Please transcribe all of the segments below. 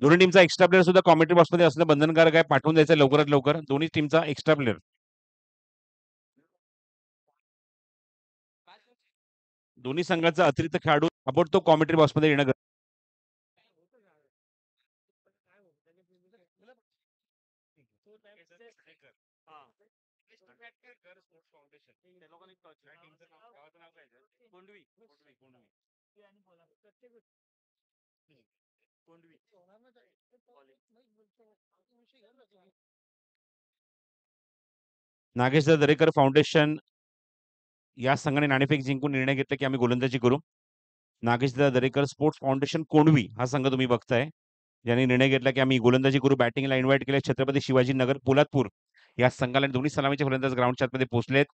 दोन्ही टीमचा extra player सुद्धा कॉमेंट्री बॉक्समध्ये असणं बंधनकारक आहे. पाठवून द्यायचं लवकरात लवकर दोन्ही टीमचा एक्स्ट्रा प्लेअर. दोन्ही संघाचा अतिरिक्त खेळाडू ताबडतोब कॉमेंट्री बॉक्समध्ये येणं नागेश दरेकर फाउंडेशन या संघाने नाणेफेक जिंकून निर्णय घेतला की आम्ही गोलंदाजी करू. नागेश दरेकर स्पोर्ट्स फाउंडेशन कोंडवी हा संघ तुम्ही बघताय, ज्यांनी निर्णय घेतला की आम्ही गोलंदाजी करू. बॅटिंगला इन्व्हाइट केले छत्रपती शिवाजीनगर पोलादपूर या संघाला. दोन्ही सलामीचे फलंदाज ग्राउंडच्या आतमध्ये पोहोचलेत.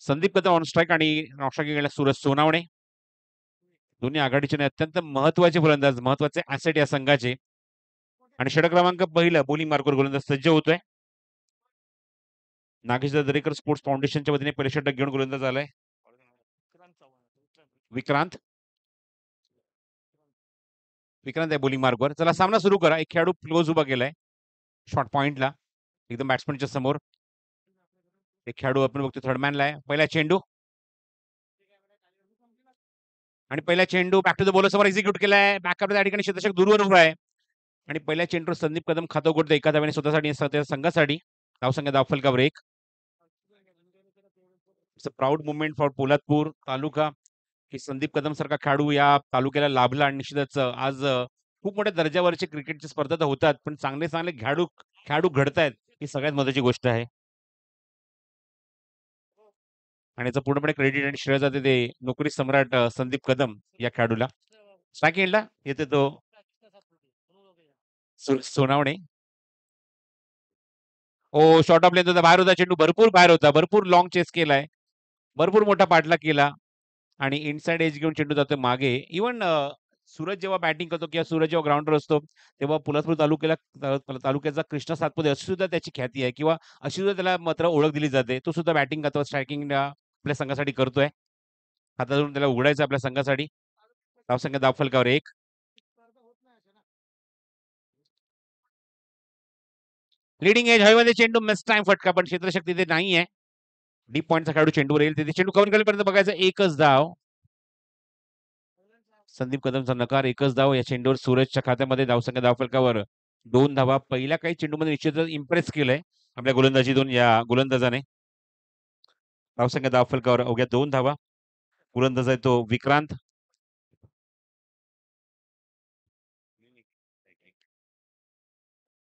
संदीप कदम ऑन स्ट्राईक आणि नॉकस्ट्राईक गेला सूरज सोनावणे. दोन्ही आघाडीचे अत्यंत महत्वाचे फलंदाज, महत्वाचे ऍसेट या संघाचे. आणि षटक क्रमांक पहिला बोलिंग मार्कवर गोलंदाज सज्ज होतोय. नागेश दरेकर स्पोर्ट्स फाउंडेशनच्या वतीने पहिले षटक घेऊन गोलंदाज आलाय विक्रांत. विक्रांत आहे बोलिंग मार्कवर. चला सामना सुरू करा. एक खेळाडू क्लोज उभा केलाय शॉर्ट पॉइंटला एकदम बॅट्समनच्या समोर. एक खेळाडू आपण बघतो थर्डमॅनला आहे. पहिला चेंडू आणि पहिला चेंडू बॅक टू द बॉलर समोर एक्झिक्यूट केलाय. बॅकअप त्या ठिकाणी क्षेत्ररक्षक दूरवर उभा आहे आणि पहिल्या चेंडू संदीप कदम खातं उघडतो एका धावेने स्वतःसाठी संघासाठी. धावसंख्या धावफलकावर 1. It's a proud moment for Poladpur taluka की संदीप कदम सारखा खेळाडू या तालुक्याला लाभला. आणि निश्चितच आज खूप मोठ्या दर्जावरची क्रिकेटची स्पर्धा तर होतात, पण चांगले चांगले खेळाडू खेळाडू घडतायत ही सगळ्यात महत्वाची गोष्ट आहे. आणि याचं पूर्णपणे क्रेडिट आणि श्रेय जाते ते नोकरी सम्राट संदीप कदम या खेळाडूला. स्ट्राईक येते तो सोनावणे. ओ शॉर्ट ऑफ लेंथ होता, बाहेर होता चेंडू, भरपूर बाहेर होता. भरपूर लॉंग चेस केलाय, भरपूर मोठा पाठलाग केला आणि इनसाइड एज घेऊन चेंडू जातोय मागे. इव्हन सूरज जेव्हा बॅटिंग करतो किंवा सूरज जेव्हा ग्राउंडवर असतो तेव्हा पोलादपूर तालुक्याचा कृष्णा सातपुते अशी सुद्धा त्याची ख्याती आहे किंवा अशी सुद्धा त्याला मात्र ओळख दिली जाते. तो सुद्धा बॅटिंग करतो, स्ट्रायकिंग आपल्या संघासाठी करतोय. हातात धरून त्याला उघडायचं आपल्या संघासाठी. धावसंख्या धावफलकावर 1. लिडिंग एज हवेमध्ये चेंडू मिस टाइम फटका, पण क्षेत्रशक तिथे नाहीये. डीप पॉईंटचा खेळाडू चेंडूवर येईल तिथे चेंडू कव्हर करेपर्यंत बघायचं. एकच धाव. संदीप कदमचा नकार, एकच धाव. या चेंडूवर सूरजच्या खात्यामध्ये धावसंख्या धावफलकावर 2 धावा. पहिल्या काही चेंडूमध्ये निश्चितच इम्प्रेस केलंय आपल्या गोलंदाजीतून या गोलंदाजाने. धावसंख्या धावफलकावर अवघ्या 2 धावा. गोलंदाज आहे तो विक्रांत.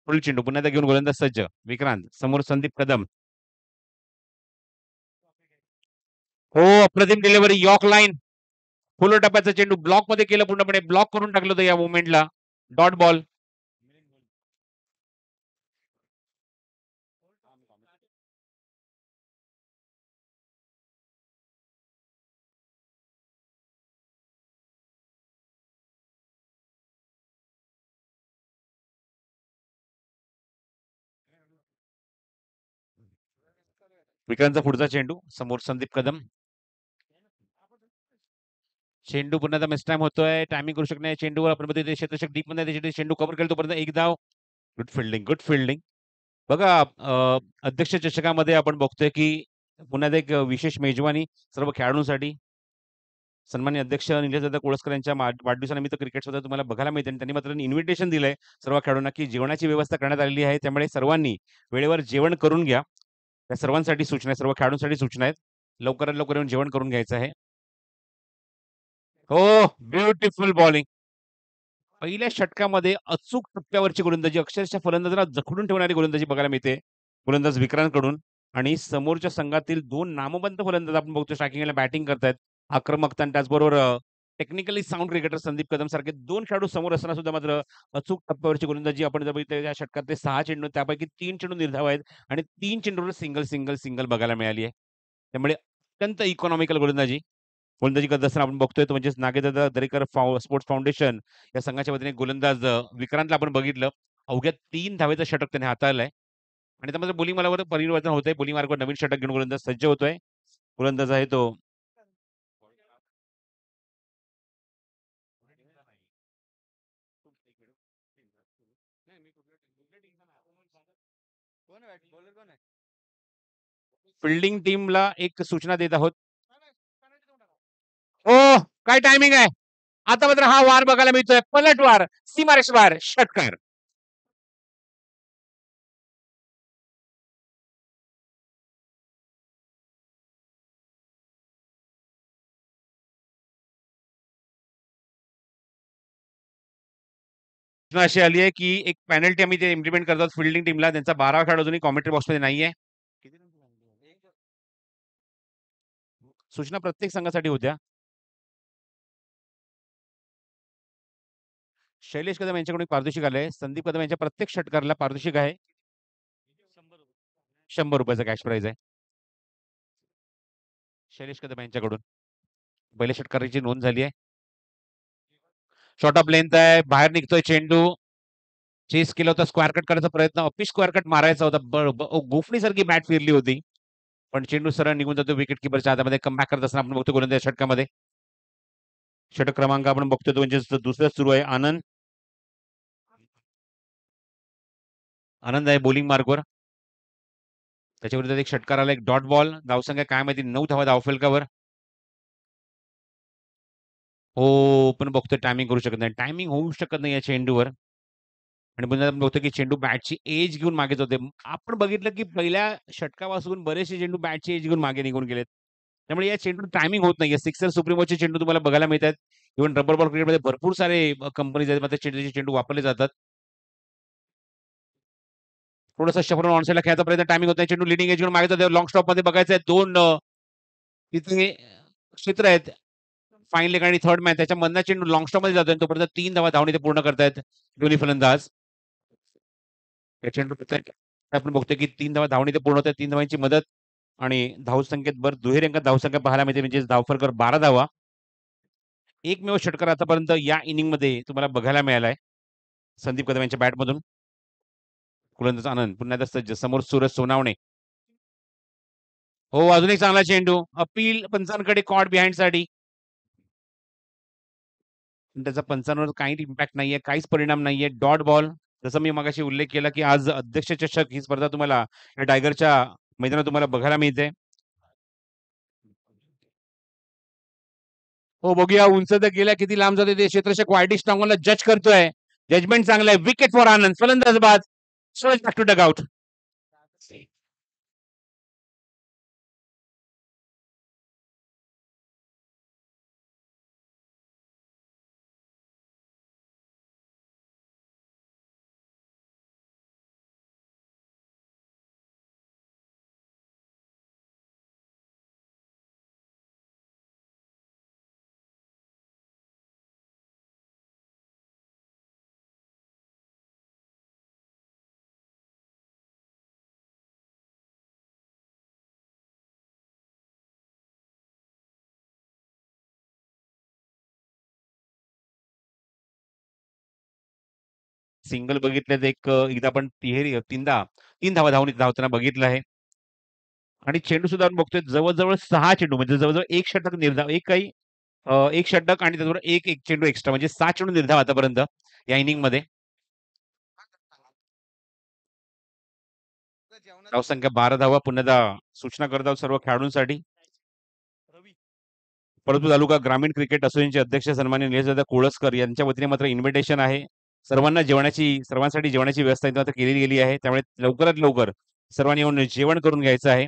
पुढील चेंडू पुन्हा एकदा घेऊन गोलंदाज सज्ज. विक्रांत समोर संदीप कदम. हो अप्रतिम डिलिव्हरी, यॉर्क लाईन. फुल टप्प्याचा चेंडू ब्लॉक मध्ये केलं, पूर्णपणे ब्लॉक करून टाकलं होतं या मुवमेंटला. Dot ball. विक्रांतचा पुढचा चेंडू समोर संदीप कदम. चेंडू पुन्हा मिस टाइम होतोय. टायमिंग करू शकत नाही चेंडूवर. आपण बघतो क्षेत्ररक्षक डीप मध्ये चेंडू कव्हर केला तोपर्यंत 1 धाव. Good fielding, good fielding. बघा अध्यक्ष चषकामध्ये आपण बघतोय की पुन्हा एक विशेष मेजवानी सर्व खेळाडूंसाठी. सन्मान्य अध्यक्ष निलेशदादा कोळसकर यांच्या वाढदिवसानिमित्त क्रिकेट स्पर्धा तुम्हाला बघायला मिळते आणि त्यांनी मात्र इन्व्हिटेशन दिलंय सर्व खेळाडूंना की जेवणाची व्यवस्था करण्यात आलेली आहे, त्यामुळे सर्वांनी वेळेवर जेवण करून घ्या. त्या सर्वांसाठी सूचना आहे, सर्व खेळाडूंसाठी सूचना आहेत. लवकरात लवकर येऊन जेवण करून घ्यायचं आहे. हो ब्युटिफुल बॉलिंग. पहिल्या षटकामध्ये अचूक टप्प्यावरची गोलंदाजी, अक्षरशः फलंदाजांना जखडून ठेवणारी गोलंदाजी बघायला मिळते गोलंदाज विक्रांतकडून. आणि समोरच्या संघातील 2 नामवंत फलंदाज आपण बघतो स्ट्रायकिंगला बॅटिंग करतायत. आक्रमकता आणि त्याचबरोबर technically sound cricketer Sandeep Kadam सारखे 2 खेळाडू समोर असताना सुद्धा मात्र अचूक टप्प्यावरची गोलंदाजी आपण जर बघितलं या षटकातले 6 चेंडू त्यापैकी 3 चेंडू निर्धाव आहेत आणि 3 चेंडूवर सिंगल सिंगल सिंगल बघायला मिळाली आहे. त्यामुळे अत्यंत इकॉनॉमिकल गोलंदाजी करत असताना आपण बघतोय तो म्हणजे नागेदादा दरेकर स्पोर्ट्स फाउंडेशन या संघाच्या वतीने गोलंदाज विक्रांतला आपण बघितलं. अवघ्या 3 धावेचं षटक त्याने हाताळलंय आणि त्यामध्ये बोलिंग मार्गावर परिवर्तन होतंय. बोलिंग मार्गावर नवीन षटक घेऊन गोलंदाज सज्ज होतोय. गोलंदाज आहे तो फील्डिंग टीमला एक सूचना देत आहोत. ओ, काय टायमिंग आहे? आता मात्र हा वार बघायला मिळतोय. पलटवार, सीमारेषवार, षटकार. सूचना अशी आली आहे, की एक पेनल्टी आम्ही ते इम्प्लिमेंट करतो फील्डिंग टीमला. त्यांचा 12 खेळाडू अजूनही कॉमेंट्री बॉक्समध्ये नाहीये. सूचना प्रत्येक संघासाठी होत्या. शैलेश कदम यांच्याकडून एक पारितोषिक आलंय. संदीप कदम यांच्या प्रत्येक षटकाराला पारितोषिक आहे. ₹100 कॅश प्राइज आहे. शैलेश कदम यांच्याकडून. पहिल्या षटकाराची नोंद झाली आहे. शॉर्ट ऑफ लेंथ आहे. बाहेर निघतोय चेंडू. चेस केला होता. स्क्वेअर कट करायचा प्रयत्न. ऑफिस स्क्वेअर कट मारायचा होता. गोफणीसारखी बॅट फिरली होती. पण चेंडू सरळ निघून जातो विकेट किपरच्या हातामध्ये. कमबॅक करत असताना आपण बघतो गोलंदाज षटकामध्ये. षटक क्रमांक आपण बघतो तो म्हणजे दुसरा सुरू आहे. आनंद. आनंद आहे बॉलिंग मार्कवर. त्याच्या विरुद्ध एक षटकार आला. एक डॉट बॉल. धावसंख्या काय माहिती 9 धावा धावफलकावर. हो, पण बघतोय टायमिंग करू शकत नाही. टायमिंग होऊ शकत नाही या चेंडूवर. आणि पुन्हा आपण बघतो की चेंडू बॅटची एज घेऊन मागेच होते. आपण बघितलं की पहिल्या षटकापासून बरेचसे चेंडू बॅटची एज घेऊन मागे निघून गेलेत. त्यामुळे या चेंडू टायमिंग होत नाहीये. सिक्सर सुप्रीमोचे चेंडू तुम्हाला बघायला मिळतात. इव्हन रबर बॉल क्रिकेटमध्ये भरपूर सारे कंपनीज आहेत. मग चेंडूचे चेंडू वापरले जातात. थोडंसं शफल ऑनसाइडला खेळायचा प्रयत्न टायमिंग होत नाही. चेंडू लिडिंग एज घेऊन मागे जातो. लॉंग स्टॉपमध्ये बघायचं आहे. 2 तिथे क्षेत्र आहेत. फाईन लेग आणि थर्ड मॅन त्याच्यामधनं चेंडू लॉंग स्टॉपमध्ये जातोय. तोपर्यंत 3 धावा धावणे ते पूर्ण करतायत दोन्ही फलंदाज. या चेंडू आपण बघतोय की 3 धावा धावणे ते पूर्ण होतात. 3 धावांची मदत आणि धावसंख्येत दुहेरी अंकात धावसंख्या पाहायला मिळते म्हणजे धावफलकर 12 धावा. एकमेव षटकार आतापर्यंत या इनिंगमध्ये तुम्हाला बघायला मिळालाय. संदीप कदम यांच्या बॅटमधून. गोलंदाज आनंद पुन्हा एकदा सज्ज. समोर सूरज सोनावणे. हो, अजून एक चांगला चेंडू. अपील पंचांकडे कॉट बिहाइंडसाठी. त्याचा पंचांवर काही इम्पॅक्ट नाहीये. काहीच परिणाम नाहीये. Dot ball. जसं मी मगाशी उल्लेख केला, की आज अध्यक्ष चषक ही स्पर्धा तुम्हाला या टायगरच्या मैदानात तुम्हाला बघायला मिळते. हो, बघूया उंच तर गेल्या किती लांब जाते ते क्षेत्ररक्षक वायडी स्ट्रॉंगला जज करतोय. जजमेंट चांगलं आहे. Wicket for Anand. फलंदाज बाद. Suraj back to dugout. Single बघितल्यात एक एकदा आपण तिहेरी तीनदा 3 धावा धावताना बघितलं आहे. आणि चेंडू सुद्धा आपण बघतोय जवळ-जवळ 6 चेंडू म्हणजे जवळ-जवळ 1 षटक निर्धाव एक काही 1 षटक आणि त्याचबरोबर एक चेंडू एक्स्ट्रा म्हणजे 6 चेंडू निर्धाव आतापर्यंत या इनिंगमध्ये. धावसंख्या 12 धावा पुन्हा एकदा सूचना करत आहोत सर्व खेळाडूंसाठी. परंतु तालुका ग्रामीण क्रिकेट असोसिएशनचे अध्यक्ष सन्माननीय निलेशदादा कोळसकर यांच्या वतीने मात्र इन्व्हिटेशन आहे. सर्वांसाठी जेवणाची व्यवस्था इथं मात्र केली गेली आहे. त्यामुळे लवकरात लवकर सर्वांनी येऊन जेवण करून घ्यायचं आहे.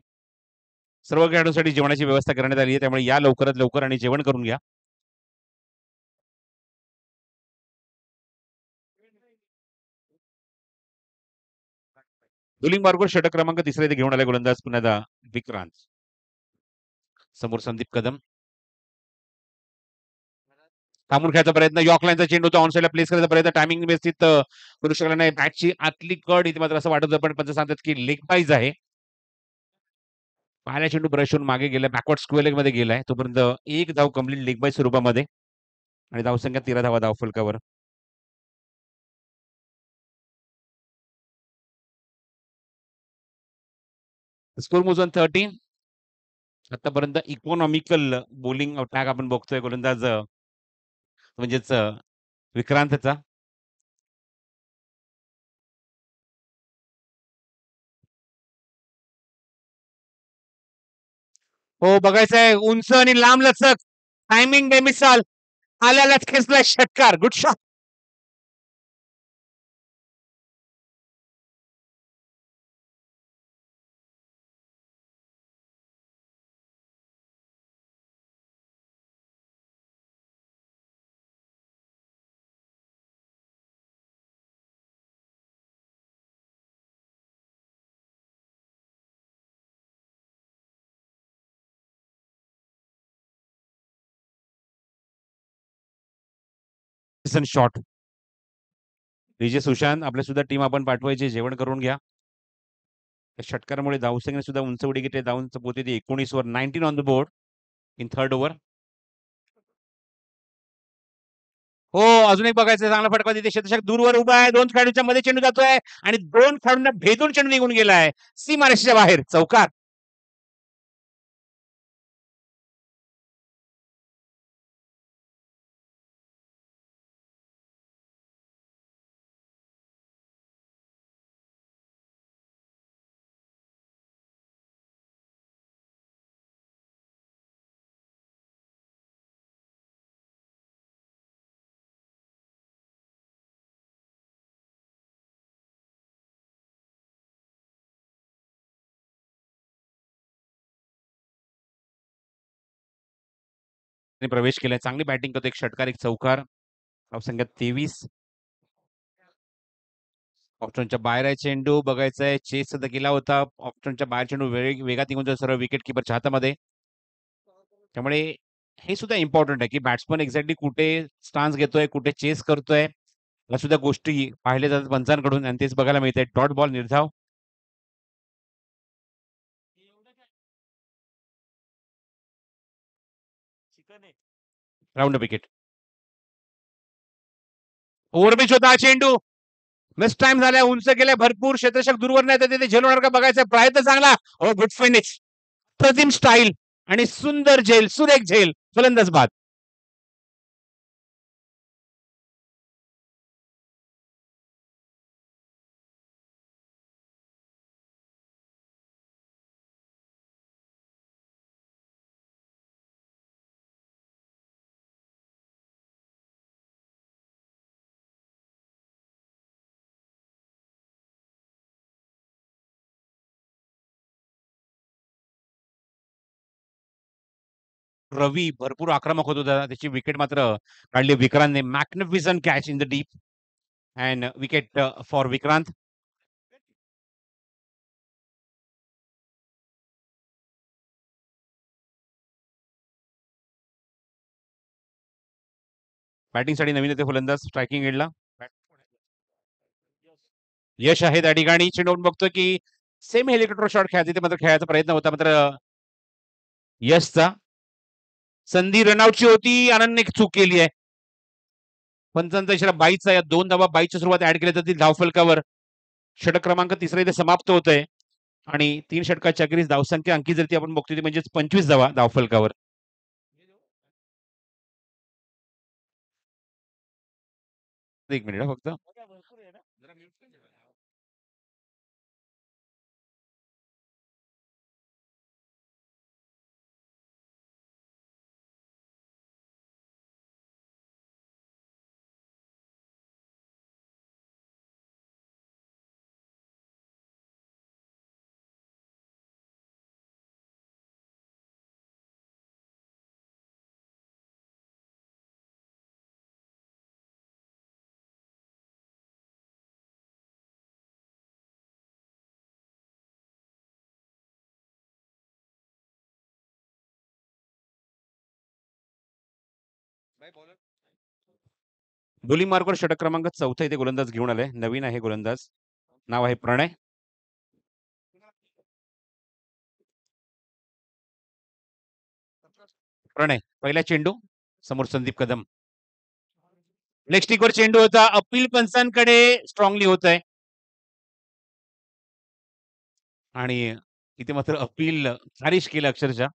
सर्व खेळाडूंसाठी जेवणाची व्यवस्था करण्यात आली आहे. त्यामुळे या लवकरात लवकर आणि जेवण करून घ्या. दुलिंग मार्गवर षटक क्रमांक तिसरा इथे घेऊन आले गोलंदाज पुन्हा एकदा विक्रांत. समोर संदीप कदम. थांबून खेळायचा प्रयत्न यॉर्कलाईनचा चेंडू तो ऑनसाइडला प्लेस करायचा प्रयत्न टायमिंग व्यवस्थित करू शकला नाही. बॅटची आतली कड इथे मात्र असं वाटत होतं पण पंच सांगतात की लेग पाईज आहे. पहिला चेंडू ब्रश होऊन मागे गेला बॅकवर्ड स्क्वेअर लेग मध्ये गेलाय. तोपर्यंत एक धाव कंप्लीट लेग बाय स्वरूपामध्ये आणि धावसंख्या 13 धावा धावफलकावर. स्कोर मोजून 13. आतापर्यंत इकॉनॉमिकल बॉलिंग अटॅक आपण बघतोय गोलंदाज म्हणजेच विक्रांतचा. हो, बघायचंय उंच आणि लांब लचक. टायमिंग बेमिसाल. आल्यालाच खेचलाय षटकार. Good shot. Shot. DJ Sushant आपल्या सुद्धा टीम आपण पाठवायची. जेवण करून घ्या. त्या षटकारामुळे धावसंख्येने सुद्धा उंच उडी घेतली. धावून पोहोचली ती 19 वर. 19 on the board in third over. हो, अजून एक बघायचं चांगला फटका तिथे शतशक दूरवर उभा आहे. 2 खेळाडूंच्या मध्ये चेंडू जातोय आणि 2 खेळाडूंना भेदून चेंडू निघून गेलाय. सीमारेषेच्या बाहेर चौकार. प्रवेश केलाय. चांगली बॅटिंग करतो. एक षटकार, एक चौकार. धावसंख्या 23. ऑप्शनच्या बाहेर आहे चेंडू. बघायचंय चेस सुद्धा केला होता. ऑप्शनच्या बाहेर चेंडू वेगात निघून जातो सर्व विकेट किपरच्या हातामध्ये. त्यामुळे हे सुद्धा इम्पॉर्टंट आहे की बॅट्समन एक्झॅक्टली कुठे स्टान्स घेतोय, कुठे चेस करतोय, या सुद्धा गोष्टी पाहिल्या जातात पंचांकडून आणि तेच बघायला मिळतंय. डॉट बॉल निर्धाव. Round wicket. ओव्हरपिच होता हा चेंडू. मिस टाइम झालाय. उंच गेलाय भरपूर. क्षेत्ररक्षक दूरवर नाही तर तिथे झेल होणार का बघायचं. प्रयत्न चांगला. हो, गुड फिनिश. अप्रतिम स्टाईल आणि सुंदर झेल, सुरेख झेल. फलंदाज बाद. रवी भरपूर आक्रमक होत होता. त्याची विकेट मात्र काढली विक्रांतने. Magnificent catch in the deep and wicket for विक्रांत. बॅटिंगसाठी नवीन येते फलंदाज स्ट्रायकिंग एंडला. यश आहे त्या ठिकाणी. चेंडू बघतोय की सेम हेलिकॉप्टर शॉट खेळायचा तिथे मात्र खेळायचा प्रयत्न होता मात्र यशचा. संधी रनआउटची होती. आनंदने चूक केली आहे. पंचांचा इशारा 22चा. या 2 धावा 22च्या सुरुवात ऍड केल्या जातील धावफलकावर. षटक क्रमांक तिसरा इथे समाप्त होत आहे आणि 3 षटकाच्या अखेरीस धावसंख्या अंकी जर ती आपण बघतोय म्हणजे 25 धावा धावफलकावर. एक मिनिट फक्त. बोलिंग मार्कवर षटक क्रमांक 4 इथे गोलंदाज घेऊन आले. नवीन आहे गोलंदाज. नाव आहे प्रणय. प्रणय पहिला चेंडू. समोर संदीप कदम. लेग स्टिकवर चेंडू होता. अपील पंचांकडे स्ट्रॉंगली होत आहे आणि इथे मात्र अपील खारिज केलं अक्षरशः.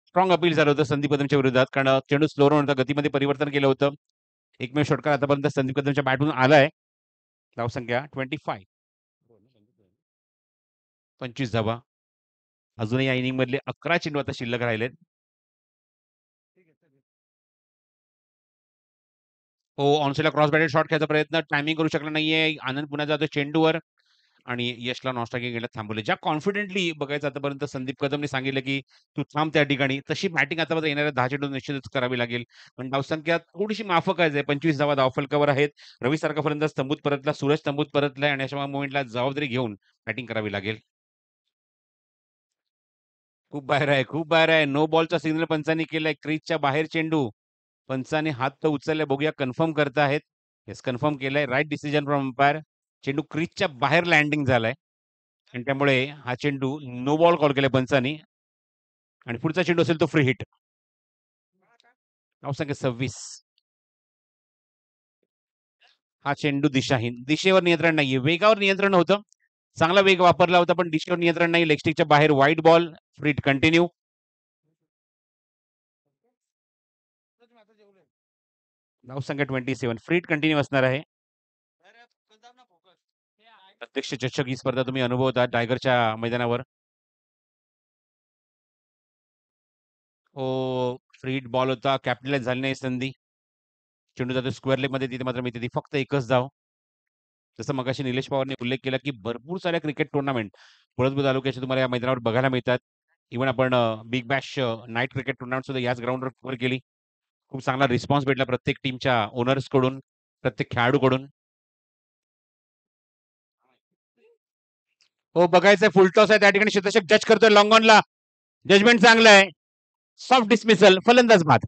स्ट्रॉंग अपील झालं होतं संदीप कदमच्या विरोधात कारण चेंडू स्लोवर होता. गतीमध्ये परिवर्तन केलं होतं. एकमेव षटकार आतापर्यंत संदीप कदमच्या बॅटून आलाय. धावसंख्या 25. 25 धावा. अजूनही या इनिंग मधले 11 चेंडू आता शिल्लक राहिलेत. हो, ऑनसाइडला क्रॉस बॅटेड शॉट खेळायचा प्रयत्न टायमिंग करू शकला नाहीये. आनंद पुन्हा जातो चेंडूवर आणि यशला नॉनस्ट्रायकिंग गेल्यात थांबवले. ज्या कॉन्फिडेंटली बघायचं आतापर्यंत संदीप कदमने सांगितलं, की "तू थांब त्या ठिकाणी." तशी बॅटिंग आता येणाऱ्या 10 चेंडूत निश्चितच करावी लागेल. पण धावसंख्या थोडीशी माफक आहे. 25 धावा धावफलकावर आहेत. रवीसारखा फलंदाज तंबूत परतला, सूरज तंबूत परतलाय आणि अशा मोमेंटला जबाबदारी घेऊन बॅटिंग करावी लागेल. खूप बाहेर आहे, खूप बाहेर आहे. नो बॉलचा सिग्नल पंचांनी केलाय. क्रीजच्या बाहेर चेंडू. पंचाने हात तर उचलले. बघूया कन्फर्म करताहेत. येस, कन्फर्म केलंय. Right decision from umpire. चेंडू क्रीजच्या बाहेर लँडिंग झालाय आणि त्यामुळे हा चेंडू नो बॉल कॉल केलाय पंचांनी आणि पुढचा चेंडू असेल तो फ्री हिट. धावसंख्या 26. हा चेंडू दिशाहीन. दिशेवर नियंत्रण नाहीये. वेगावर नियंत्रण होतं. चांगला वेग वापरला होता, पण दिशेवर नियंत्रण नाही. लेगस्टिकच्या बाहेर wide ball. Free hit continue. धावसंख्या 27. फ्री हिट कंटिन्यू असणार आहे. प्रत्यक्ष चषक ही स्पर्धा तुम्ही अनुभवता टायगरच्या मैदानावर. हो, फ्री हिट बॉल होता. कॅप्टलाइज झाली नाही संधी. चेंडू जातो स्क्वेअर लेगमध्ये. तिथे मात्र मिळते ती फक्त एकच धाव. जसं मगाशी निलेश पवारने उल्लेख केला, की भरपूर साऱ्या क्रिकेट टुर्नामेंट पळसबुद्ध तालुक्याचे तुम्हाला या मैदानावर बघायला मिळतात. इव्हन आपण big Bash night cricket tournament सुद्धा याच ग्राउंडवर कव्हर केली. खूप चांगला रिस्पॉन्स भेटला प्रत्येक टीमच्या ओनर्सकडून, प्रत्येक खेळाडूकडून. हो, बघायचंय फुल टॉस आहे त्या ठिकाणी शतशक जज करतोय लॉंग ऑनला. जजमेंट चांगलं आहे. सॉफ्ट डिसमिसल, फलंदाज बाद.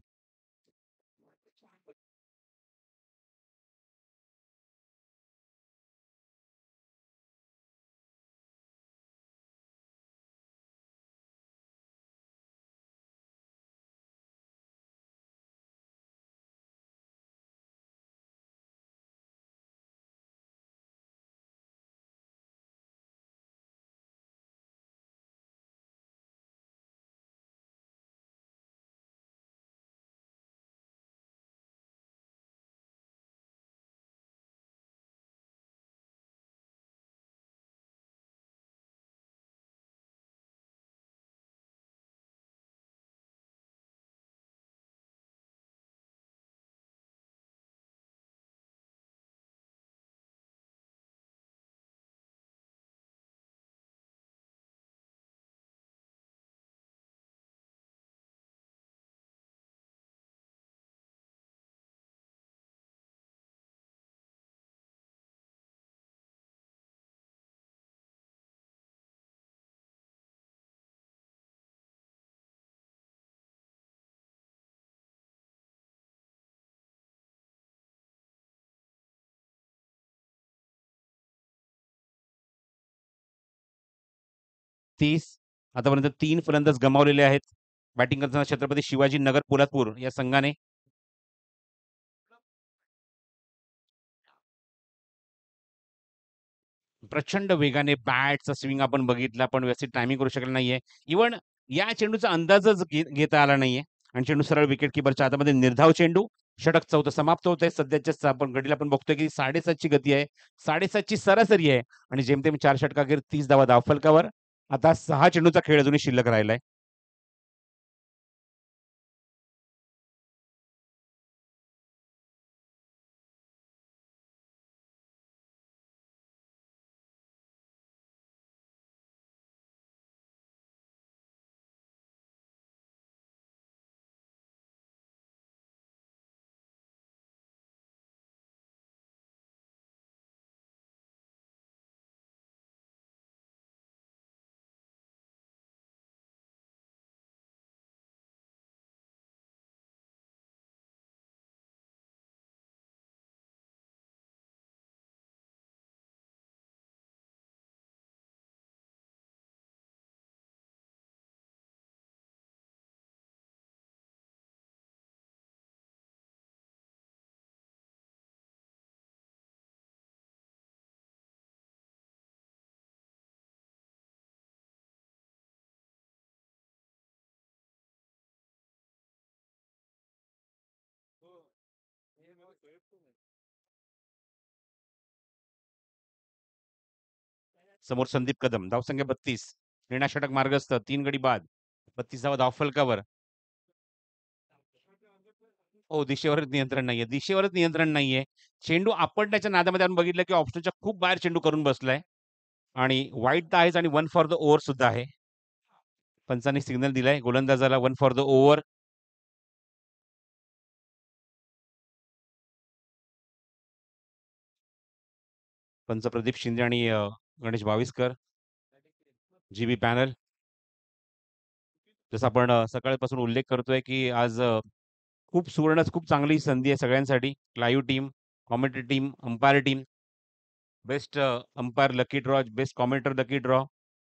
तीस. आतापर्यंत 3 फलंदाज गमावलेले आहेत. बॅटिंग करताना छत्रपती शिवाजी नगर पोलादपूर या संघाने. प्रचंड वेगाने बॅटचा स्विंग आपण बघितला, पण व्यवस्थित टायमिंग करू शकला नाहीये. इव्हन या चेंडूचा अंदाजच घेता आला नाहीये आणि चेंडू सरळ विकेट किपरच्या हातामध्ये निर्धाव चेंडू. षटक चौथं समाप्त होत आहे. सध्याच्या आपण घडीला आपण बघतोय की 7.5ची गती आहे. 7.5ची सरासरी आहे आणि जेमतेम 4 षटकाखेर 30 धावा धावफलकावर. आता 6 चेंडूचा खेळ अजूनही शिल्लक राहिलाय. समोर संदीप कदम. धावसंख्या 32. निर्णायक षटक मार्गस्थ, 3 गडी बाद, 32वा धाव फलकावर. हो, दिशेवरच नियंत्रण नाहीये. दिशेवरच नियंत्रण नाहीये. चेंडू आपटण्याच्या नादामध्ये आपण बघितलं, की ऑप्शनच्या खूप बाहेर चेंडू करून बसलाय आणि वाईड तर आहेच आणि 1 फॉर द ओव्हर सुद्धा आहे. पंचांनी सिग्नल दिलाय गोलंदाजाला 1 फॉर द ओव्हर. पंच प्रदीप शिंदे आणि गणेश भाविस्कर, जीबी पॅनल. जसं आपण सकाळपासून उल्लेख करतोय, की आज खूप सुवर्ण खूप चांगली संधी आहे सगळ्यांसाठी. Live team, commentary team, umpire team, best umpire lucky draw, best commentator lucky draw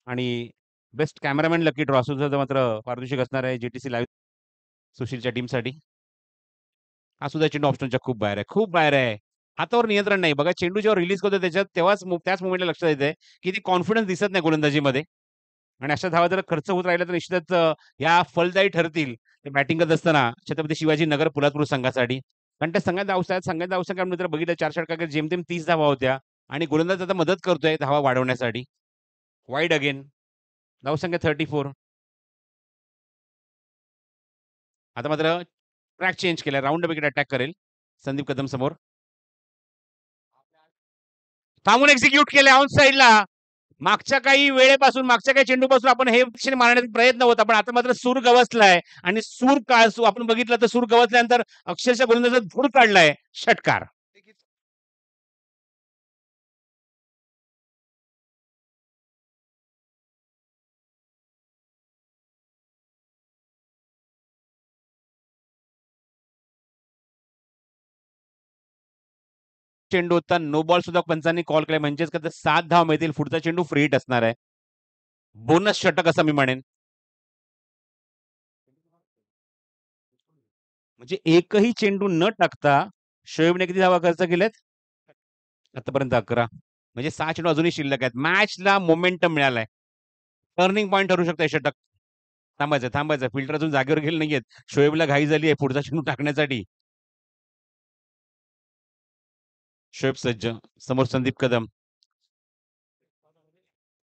आणि बेस्ट कॅमेरामॅन लकी ड्रॉ सुद्धा मात्र पारितोषिक असणार आहे जीटीसी लाईव्ह सुशीलच्या टीमसाठी. हा सुद्धा चेंडू ऑप्शनच्या खूप बाहेर आहे, खूप बाहेर आहे. हातावर नियंत्रण नाही. बघा चेंडू जेव्हा रिलीज करतो त्याच्यात तेव्हाच त्याच मोमेंटला लक्षात येतंय, की ती कॉन्फिडन्स दिसत नाही गोलंदाजीमध्ये आणि अशा धावा जर खर्च होत राहिल्या तर निश्चितच या फलदायी ठरतील. ते बॅटिंग करत असताना छत्रपती शिवाजी नगर पोलादपूर संघासाठी. कारण त्या संघात संघात धावसंख्या आपण जर बघितलं 4 षटकांमध्ये जेमतेम 30 धावा होत्या आणि गोलंदाज आता मदत करतोय धावा वाढवण्यासाठी. Wide again. धावसंख्या 34. आता मात्र ट्रॅक चेंज केलाय. राउंड विकेट अटॅक करेल संदीप कदम समोर. थांबून एक्झिक्यूट केलंय ऑन साईडला. मागच्या काही वेळेपासून मागच्या काही चेंडूपासून आपण हे क्षण मारण्याचा प्रयत्न होता पण आता मात्र सूर गवसलाय आणि सूर काळ आपण बघितलं तर सूर गवसल्यानंतर अक्षरशः गोलंदाजात धूर काढलाय. षटकार. चेंडू होता नो बॉल सुद्धा पंचांनी कॉल केलाय म्हणजेच का 7 धाव मिळतील. पुढचा चेंडू फ्री हिट असणार आहे. बोनस षटक असं मी म्हणेन. म्हणजे एकही चेंडू न टाकता शोएबने किती धावा खर्च केल्यात आतापर्यंत 11. म्हणजे 6 चेंडू अजूनही शिल्लक आहेत. मॅचला मोमेंटम मिळालाय. टर्निंग पॉईंट ठरू शकतं हे षटक. थांबायचं थांबायचं फिल्टर अजून जागेवर गेले नाहीयेत. शोएबला घाई झाली आहे पुढचा चेंडू टाकण्यासाठी. शोएब सज्ज समोर संदीप कदम.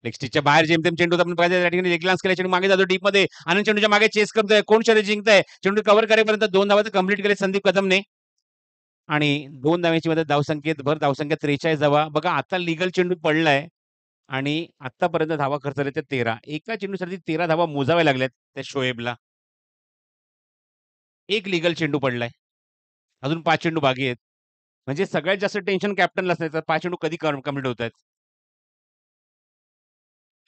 लेग स्टिचच्या बाहेर जेमतेम चेंडू आपण पाहिजे त्या ठिकाणी लेग लान्स केला चेंडू मागे जातो डीप मध्ये. आनंद चेंडूच्या मागे चेस करतोय. कोण शर्यत जिंकतंय. चेंडू कव्हर करेपर्यंत 2 धावा कंप्लीट केले संदीप कदमने आणि 2 धाव्यांची मध्ये धावसंख्येत भर धावसंख्या 43 धावा. बघा आता लीगल चेंडू पडलाय आणि आतापर्यंत धावा खर्च झाले ते 13. एका चेंडूसाठी 13 धावा मोजाव्या लागल्यात त्या शोएबला. एक लीगल चेंडू पडलाय. अजून 5 चेंडू बाकी आहेत. म्हणजे सगळ्यात जास्त टेन्शन कॅप्टनला असायचं 5 चेंडू कधी कंप्लीट होत आहेत.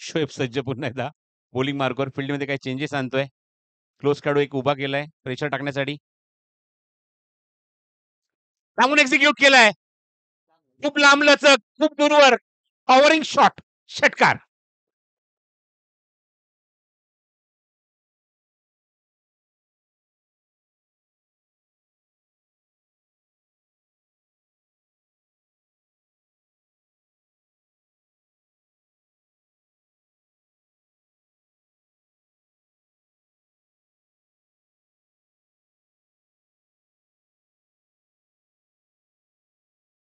शोएब सज्ज पुन्हा एकदा बॉलिंग मार्कवर फील्डमध्ये काही चेंजेस आणतोय. क्लोज खेळाडू एक उभा केलाय प्रेशर टाकण्यासाठी. थांबून एक्झिक्यूट केलाय. खूप लांब लचक, खूप दूरवर पॉवरिंग शॉट. षटकार.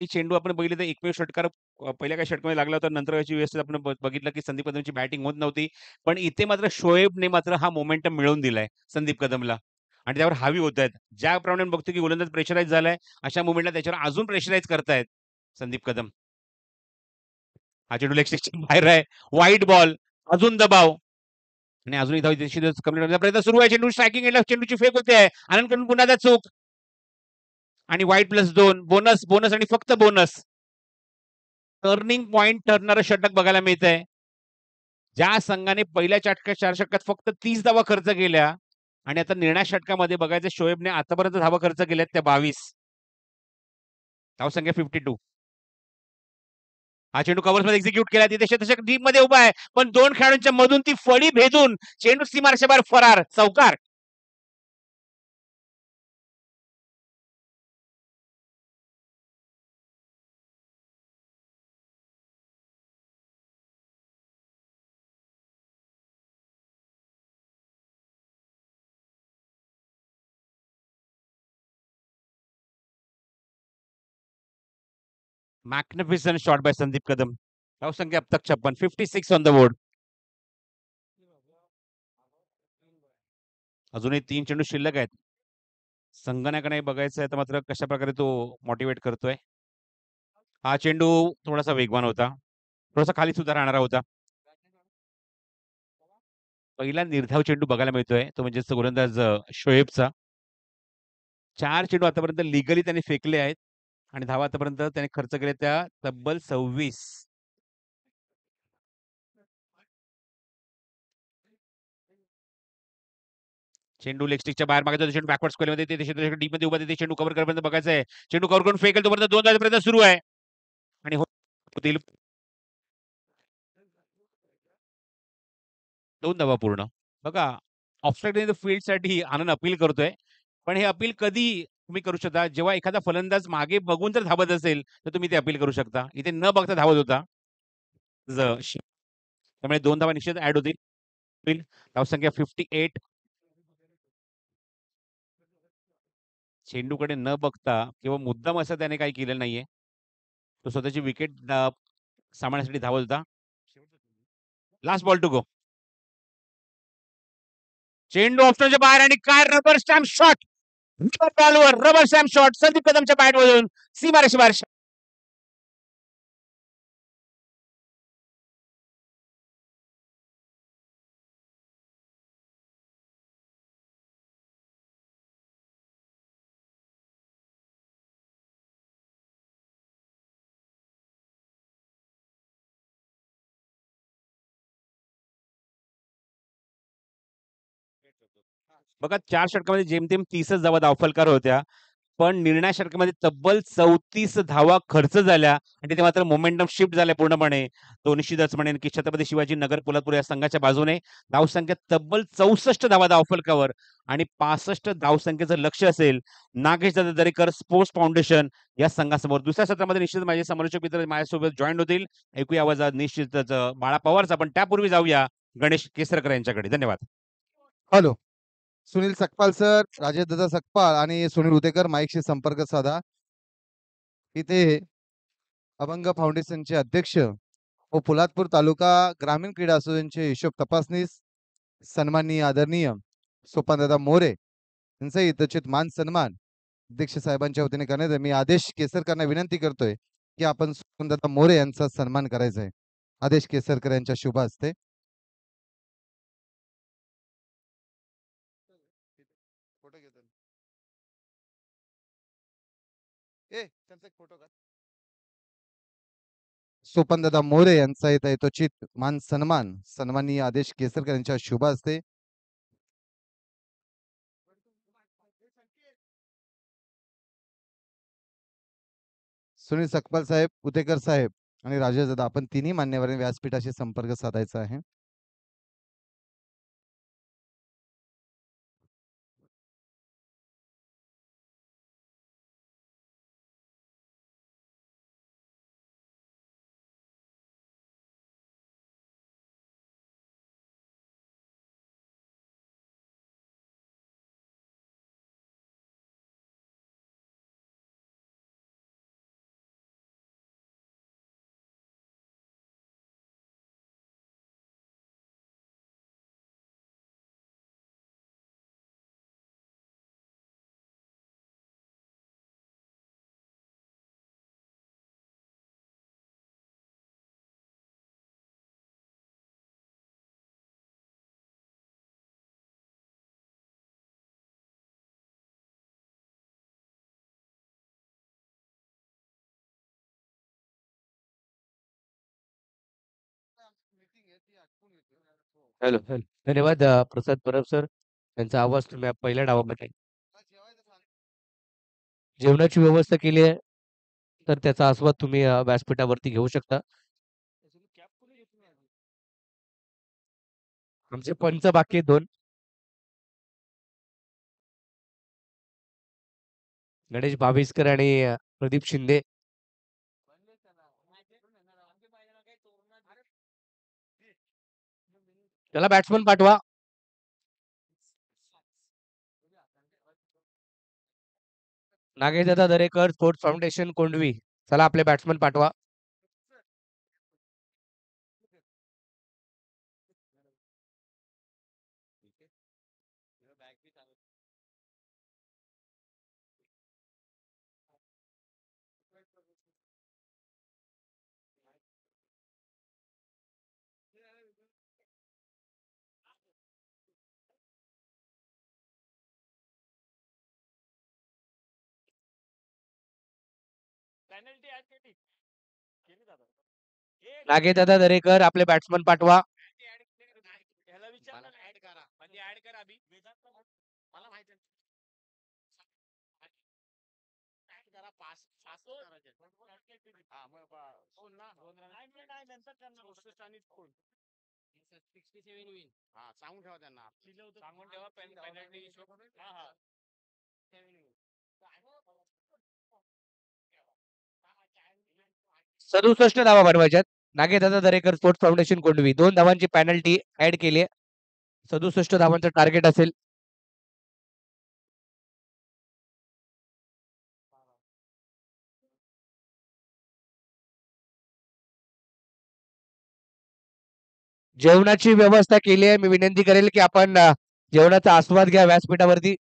ही चेंडू आपण बघितली तर एकमेव षटकार पहिल्या काही षटकामध्ये लागला होता. नंतर याची व्यवस्थित आपण बघितलं की संदीप कदमची बॅटिंग होत नव्हती. पण इथे मात्र शोएबने मात्र हा मोमेंटम मिळवून दिलाय संदीप कदमला आणि त्यावर हावी होत आहेत. ज्याप्रमाणे बघतो की गोलंदाज प्रेशराईज झालाय अशा मोमेंटला त्याच्यावर अजून प्रेशराईज करतायत संदीप कदम. हा चेंडू लेग बाहेर आहे. वाईट बॉल. अजून दबाव आणि अजूनही धाव कंप्लीट करण्याचा प्रयत्न सुरू आहे. चेंडू स्ट्रायकिंग चेंडूची फेक होते आहे. आनंदकडून पुन्हा चूक आणि वाईट +2 बोनस बोनस आणि फक्त बोनस. टर्निंग पॉइंट ठरणारं षटक बघायला मिळतंय. ज्या संघाने पहिल्या 4 षटकात फक्त 30 धावा खर्च केल्या आणि आता निर्णायक षटकामध्ये बघायचं शोएबने आतापर्यंत धावा खर्च केल्यात त्या 22. धावसंख्या 52. हा चेंडू कव्हर्समध्ये एक्झिक्यूट केला. तिथे शतक डीप मध्ये उभा आहे. पण 2 खेळाडूंच्या मधून ती फळी भेदून चेंडू सीमारेषेबाहेर फरार. चौकार. Magnificent shot bye Sandeep Kadam. धावसंख्या अब तक 56. 56 ऑन द बोर्ड. अजूनही 3 चेंडू शिल्लक आहेत. संगणकाने बघायचं आहे तर मात्र कशाप्रकारे तो मोटिव्हेट करतोय. हा चेंडू थोडासा वेगवान होता. थोडासा खाली सुद्धा राहणारा होता. पहिला निर्धाव चेंडू बघायला मिळतोय. तो म्हणजे गोलंदाज शोएबचा. 4 चेंडू आतापर्यंत लीगली त्यांनी फेकले आहेत आणि धावा आतापर्यंत त्याने खर्च केले त्या तब्बल 26. चेंडू लेग स्टिकच्या बाहेर मागायचा चेंडू बॅकवर्ड स्क्वेअरमध्ये ते क्षेत्र डीप मध्ये उभा ते चेंडू कव्हर करण्यापर्यंत बघायचं आहे. चेंडू कव्हर करून फेकेल तोपर्यंत 2 वाजेपर्यंत सुरू आहे आणि होतील 2 धावा पूर्ण. बघा ऑफसाईड इन द फील्डसाठी आनंद अपील करतोय. पण हे अपील कधी तुम्ही करू शकता जेव्हा एखादा फलंदाज मागे बघून जर धावत असेल तर तुम्ही ते अपील करू शकता. इथे न बघता धावत होता. त्यामुळे 2 धावा निश्चित ऍड होतील. धावसंख्या 58. चेंडूकडे न बघता किंवा मुद्दाम असं त्याने काही केलेलं नाहीये. तो स्वतःची विकेट सांभाळण्यासाठी धावत होता. Last ball to go. चेंडू ऑप्शनच्या बाहेर आणि काय रबर स्टॅम्प शॉट. बॉलवर रबर स्टॅम्प शॉट संदीप कदमच्या बॅटमधून सीमारेषे बाहेर. बघा 4 षटकामध्ये जेमतेम 30च धावा धावफलकार होत्या. पण निर्णय षटकामध्ये तब्बल 34 धावा खर्च झाल्या आणि तिथे मात्र मोमेंटम शिफ्ट झाले पूर्णपणे. तो निश्चितच म्हणेन की छत्रपती शिवाजी नगर पोलादपूर या संघाच्या बाजूने धावसंख्या तब्बल 64 धावा धावफलकावर आणि 65 धावसंख्येचं लक्ष असेल नागेश दादा दरेकर स्पोर्ट्स फाउंडेशन या संघासमोर. दुसऱ्या सत्रामध्ये निश्चित माझे समालोचक मित्र माझ्यासोबत जॉईन होतील. ऐकूया आवाज निश्चितच बाळा पवारचा. पण त्यापूर्वी जाऊया गणेश केसरकर यांच्याकडे. धन्यवाद. हॅलो, सुनील सकपाल सर, राजेश दादा सकपाल आणि सुनील उदेकर माईकशी संपर्क साधा. इथे अभंग फाउंडेशनचे अध्यक्ष व पोलादपूर तालुका ग्रामीण क्रीडा असोसिएशनचे हिशोब तपासनीस सन्माननीय आदरणीय सोपानदादा मोरे यांचा यथोचित मान सन्मान अध्यक्ष साहेबांच्या वतीने करण्यात मी आदेश केसरकरांना विनंती करतोय की आपण सोपानदादा मोरे यांचा सन्मान करायचा आहे. आदेश केसरकर यांच्या शुभ हस्ते. फोटो घेतो. त्यांचा फोटो का? सोपानदादा मोरे यांचा इथं यथोचित मान सन्मान सन्माननीय आदेश केसरकर यांच्या शुभ हस्ते. सुनील सकपाल साहेब, उदेकर साहेब आणि राजेश दादा आपण तिन्ही मान्यवरांनी व्यासपीठाशी संपर्क साधायचा आहे. हॅलो हॅलो धन्यवाद प्रसाद परब सर. त्यांचा आवाज तुम्ही पहिल्या डावामध्ये जेवणाची व्यवस्था केली आहे तर त्याचा आस्वाद तुम्ही व्यासपीठावरती घेऊ शकता. आमचे पंच बाकी 2 गणेश भाविस्कर आणि प्रदीप शिंदे. त्याला बॅट्समन पाठवा. नागेश दादा दरेकर स्पोर्ट्स फाउंडेशन कोंडवी. चला आपले बॅट्समन पाठवा. नागेदादा दरेकर आपले बॅट्समन पाठवा. सदुसष्ट धावा बनवायच्यात. नागेदादा दरेकर स्पोर्ट्स फाउंडेशन कोंडवी 2 धावांची पेनल्टी ऍड केली आहे. 67 धावांचं टार्गेट असेल. जेवणाची व्यवस्था केली आहे. मी विनंती करेल की आपण जेवणाचा आस्वाद घ्या व्यासपीठावरती.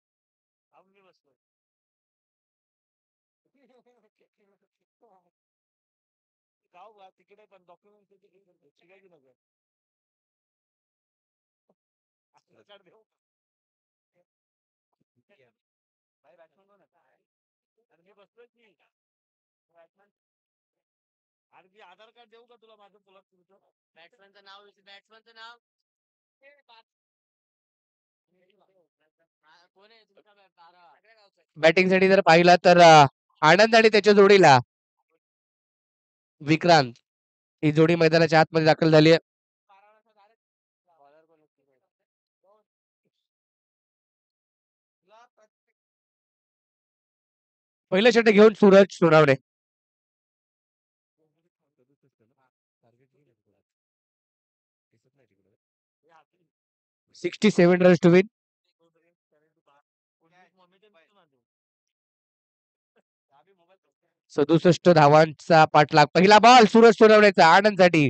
बॅटिंगसाठी जर पाहिला तर आनंद आणि त्याच्या जोडीला विक्रांत ही जोडी मैदानाच्या आतमध्ये दाखल झाली आहे. पहिलं षटक घेऊन Suraj Sonawane. 67 runs to win. 67 धावांचा पाठलाग. पहिला बॉल सूरज सोनवणेचा आनंदसाठी.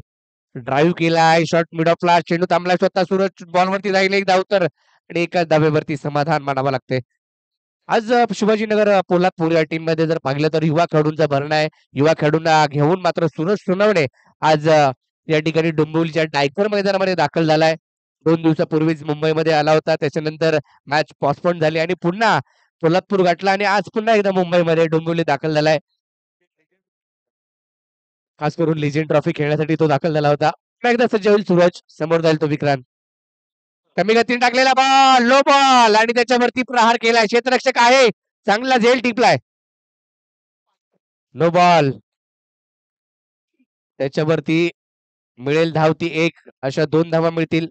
ड्राईव्ह केलाय. शॉट मिड ऑफ ला. चेंडू थांबला. स्वतः सूरज बॉलवरती जाईल. एक धाव तर आणि एका धावेवरती समाधान मानावं लागते. आज शिवाजीनगर पोलादपूर या टीम मध्ये जर पाहिलं तर युवा खेळाडूंचा भरणा आहे. युवा खेळाडूंना घेऊन मात्र सूरज सोनवणे आज या ठिकाणी डोंबिवलीच्या डायकर मैदानामध्ये दाखल झालाय. 2 दिवसापूर्वीच मुंबईमध्ये आला होता. त्याच्यानंतर मॅच पोस्टपोन झाली आणि पुन्हा पोलादपूर गाठला आणि आज पुन्हा एकदा मुंबईमध्ये डोंबिवली दाखल झालाय. खास करून लिजेंड ट्रॉफी खेळण्यासाठी तो दाखल झाला होता. एकदा सज्ज होईल सूरज. समोर जाईल तो विक्रांत. कमी गतीने टाकलेला बॉल. लो बॉल आणि त्याच्यावरती प्रहार केलाय. क्षेत्ररक्षक आहे. चांगला झेल टिपलाय. No ball. त्याच्यावरती मिळेल धाव ती 1. अशा 2 धावा मिळतील.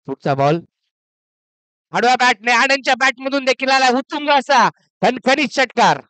पुढचा बॉल आडव्या बॅटने आनंदच्या बॅट मधून देखील आला उत्तुंग असा खणखणीत षटकार.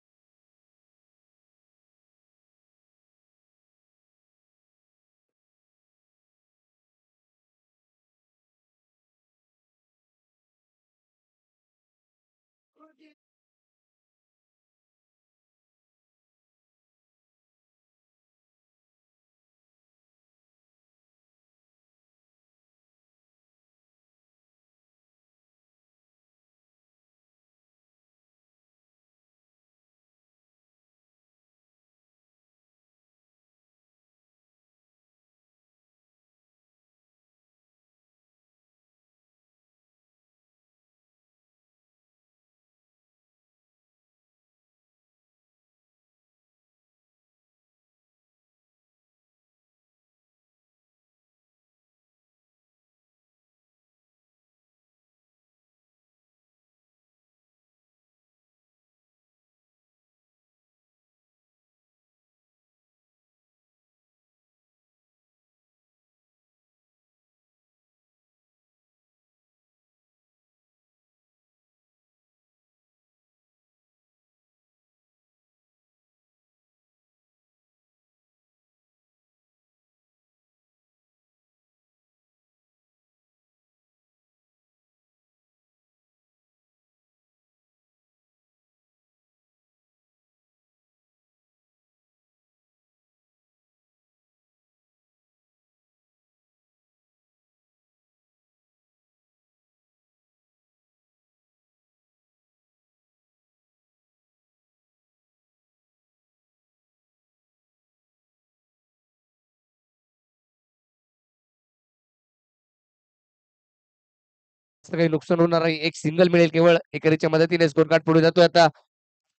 जास्त काही नुकसान होणार नाही. एक सिंगल मिळेल केवळ एकरीच्या मदतीने स्कोर कार्ड पुढे जातोय आता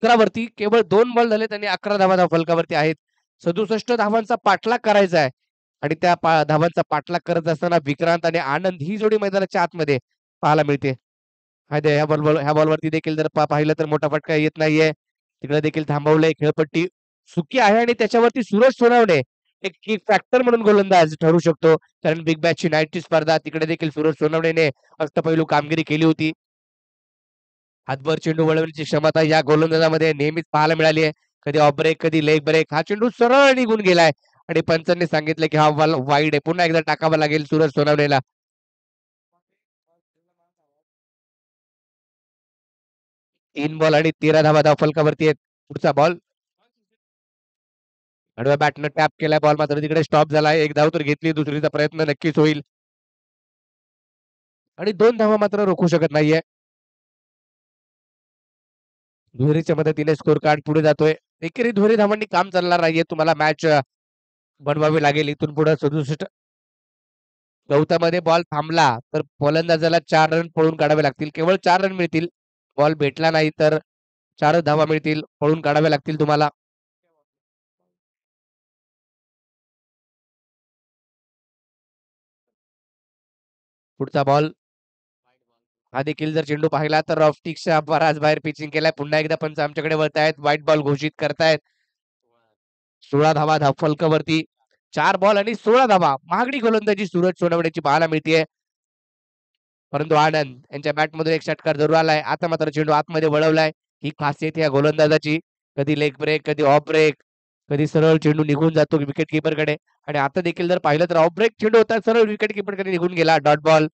11 वरती. केवळ 2 बॉल झालेत आणि 11 धावा फलकावरती आहेत. 67 धावांचा पाठलाग करायचा आहे आणि त्या धावांचा पाठलाग करत असताना विक्रांत आणि आनंद ही जोडी मैदानाच्या आतमध्ये पाहायला मिळते. ह्या बॉलवरती देखील जर पाहिलं तर मोठा फटका येत नाहीये. तिकडे देखील थांबवलंय. खेळपट्टी सुकी आहे आणि त्याच्यावरती सूरज सोनवणे एक किक फॅक्टर म्हणून गोलंदाज ठरू शकतो. कारण बिग बॅचची नाईटची स्पर्धा तिकडे देखील सूरज सोनवणेने अष्टपैलू कामगिरी केली होती. हातभर चेंडू वळवण्याची क्षमता या गोलंदाजामध्ये नेहमीच पाहायला मिळाली आहे. कधी ऑफ ब्रेक, कधी लेग ब्रेक. हा चेंडू सरळ निघून गेलाय आणि पंचांनी सांगितलं की हा बॉल वाईड आहे. पुन्हा एकदा टाकावा लागेल सूरज सोनवणेला. 3 बॉल आणि 13 धावा फलकावरती आहेत. पुढचा बॉल आडव्या बॅटनं टॅप केलाय बॉल मात्र तिकडे स्टॉप झालाय. एक धाव तर घेतली, दुसरीचा प्रयत्न नक्कीच होईल आणि 2 धावा मात्र रोखू शकत नाहीये. दुहेरीच्या मदतीने स्कोर कार्ड पुढे जातोय. एकेरी दुहेरी धावांनी काम चालणार नाहीये. तुम्हाला मॅच बनवावी लागेल इथून पुढे 67 चौथ्यामध्ये बॉल थांबला तर फलंदाजाला 4 रन पळून काढावे लागतील. केवळ 4 रन मिळतील. बॉल भेटला नाही तर 4 धावा मिळतील. पळून काढावे लागतील तुम्हाला. पुढचा बॉल हा देखील जर चेंडू पाहिला तर ऑफस्टिकच्या बराच बाहेर पिचिंग केलाय. पुन्हा एकदा पंच आमच्याकडे वळतायत. व्हाईट बॉल घोषित करतायत. 16 धावा फलकावरती 4 बॉल आणि 16 धावा. महागडी गोलंदाजी सूरज सोनवणेची पाहायला मिळतीये. परंतु आनंद यांच्या बॅटमधून एक षटकार जरूर आलाय. आता मात्र चेंडू आतमध्ये वळवलाय. ही खासियत या गोलंदाजाची. कधी लेग ब्रेक, कधी ऑफ ब्रेक, कधी सरळ चेंडू निघून जातो विकेट कीपरकडे आणि आता देखील जर पाहिलं तर ऑफ ब्रेक चेंडू होता सरळ विकेट कीपरकडे निघून गेला. Dot ball.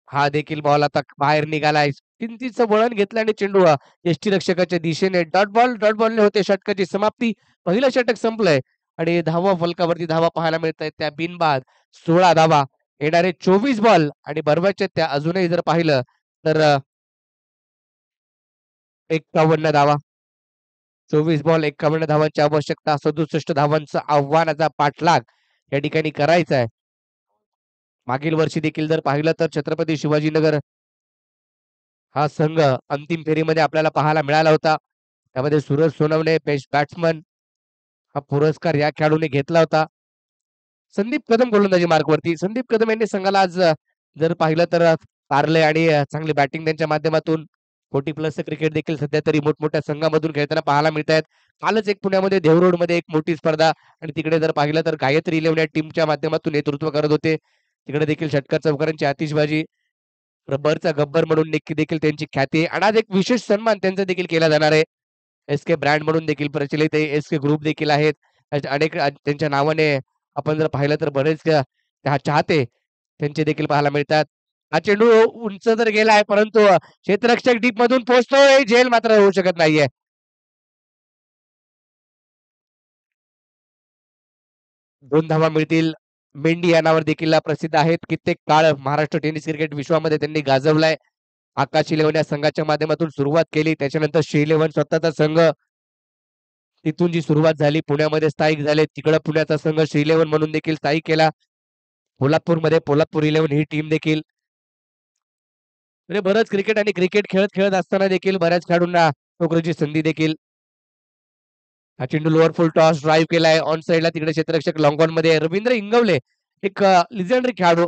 हा देखील बॉल आता बाहेर निघालाय. किंचितचं वळण घेतलं आणि चेंडू यष्टीरक्षकाच्या दिशेने डॉट बॉलने होते षटकाची समाप्ती. पहिलं षटक संपलंय आणि धावा फलकावरती धावा पाहायला मिळत आहेत. त्या बिनबाद 16 धावा. येणारे 24 बॉल आणि बरोबरच्या त्या अजूनही जर पाहिलं तर 51 धावा. 24 बॉल 51 धावांची आवश्यकता. 67 धावांचं आव्हानाचा पाठलाग या ठिकाणी करायचा आहे. मागील वर्षी देखील जर पाहिलं तर छत्रपती शिवाजीनगर हा संघ अंतिम फेरीमध्ये आपल्याला पाहायला मिळाला होता. त्यामध्ये सूरज सोनवणे बेस्ट बॅट्समन हा पुरस्कार या खेळाडूने घेतला होता. संदीप कदम गोलंदाजी मार्कवरती. संदीप कदम यांनी संघाला आज जर पाहिलं तर तारले आणि चांगली बॅटिंग त्यांच्या माध्यमातून 40+ क्रिकेट देखील सध्या तरी मोठमोठ्या संघामधून खेळताना पाहायला मिळत आहेत. कालच एक पुण्यामध्ये देवरोडमध्ये एक मोठी स्पर्धा आणि तिकडे जर पाहिलं तर गायत्री इलेव्हन या टीमच्या माध्यमातून नेतृत्व करत होते. तिकडे देखील षटकार चौकारांची आतिषबाजी. रबरचा गब्बर म्हणून देखील त्यांची ख्याती आहे आणि आज एक विशेष सन्मान त्यांचा देखील केला जाणार आहे. एस-के ब्रँड म्हणून देखील प्रचलित आहे. एस-के ग्रुप देखील आहेत. अनेक त्यांच्या नावाने आपण जर पाहिलं तर बरेच चाहते त्यांचे देखील पाहायला मिळतात. हा चेंडू उंच जर गेलाय परंतु क्षेत्ररक्षक डीप मधून पोहोचतोय. झेल मात्र होऊ शकत नाहीये. 2 धावा मिळतील. मेंडी या नावावर देखील प्रसिद्ध आहेत. कित्येक काळ महाराष्ट्र टेनिस क्रिकेट विश्वामध्ये त्यांनी गाजवलाय. आकाश इलेव्हन या संघाच्या माध्यमातून सुरुवात केली. त्याच्यानंतर श्री इलेव्हन स्वतःचा संघ तिथून जी सुरुवात झाली पुण्यामध्ये स्थायिक झाले. तिकडं पुण्याचा संघ श्री इलेव्हन म्हणून देखील स्थायिक केला. कोल्हापूरमध्ये पोलादपूर इलेव्हन ही टीम देखील म्हणजे बरंच क्रिकेट आणि क्रिकेट खेळत असताना देखील बऱ्याच खेळाडूंना नोकरीची संधी देखील. हा चेंडू लोअर फुल टॉस ड्राईव्ह केलाय ऑन साईडला. तिकडे क्षेत्ररक्षक लॉंग ऑन मध्ये रवींद्र इंगवले एक लिजेंडरी खेळाडू.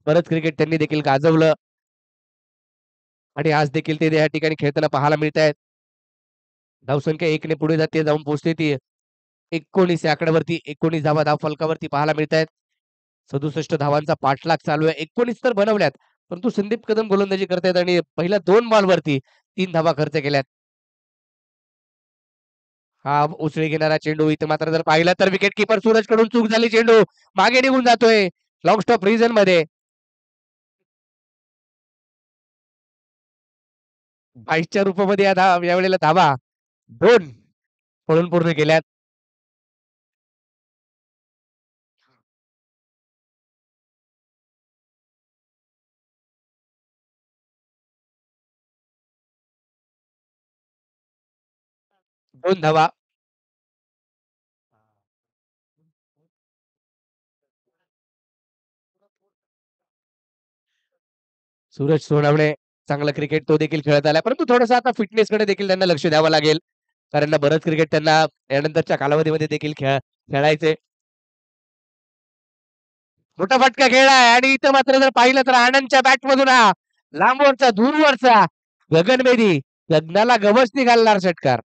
बरंच क्रिकेट त्यांनी देखील गाजवलं आणि आज देखील ते या ठिकाणी खेळताना पाहायला मिळत आहेत. धावसंख्या 1 ने पुढे जाते जाऊन पोहोचते ती 19 या आकड्यावरती. 19 धावा फलकावरती पाहायला मिळत आहेत. 67 धावांचा पाठलाग चालू आहे. 19 तर बनवल्यात परंतु संदीप कदम गोलंदाजी करतायत आणि पहिल्या 2 बॉलवरती 3 धावा खर्च केल्यात. हा उसळी घेणारा चेंडू इथे मात्र जर पाहिला तर विकेट किपर सूरज कडून चूक झाली. चेंडू मागे निघून जातोय लॉंग स्टॉप रिजन मध्ये. 22च्या रूपामध्ये या वेळेला धावा 2 पळून पूर्ण केल्यात. 2 धावा. सूरज सोनवणे चांगलं क्रिकेट तो देखील खेळत आलाय, परंतु थोडंसं आता फिटनेसकडे देखील त्यांना लक्ष द्यावं लागेल. कारण बरंच क्रिकेट त्यांना यानंतरच्या कालावधीमध्ये देखील खेळायचंय. मोठा फटका खेळलाय आणि इथं मात्र जर पाहिलं तर आनंदच्या बॅटमधून हा लांबवरचा दूरवरचा गगनभेदी गगनाला गवसणी घालणार षटकार.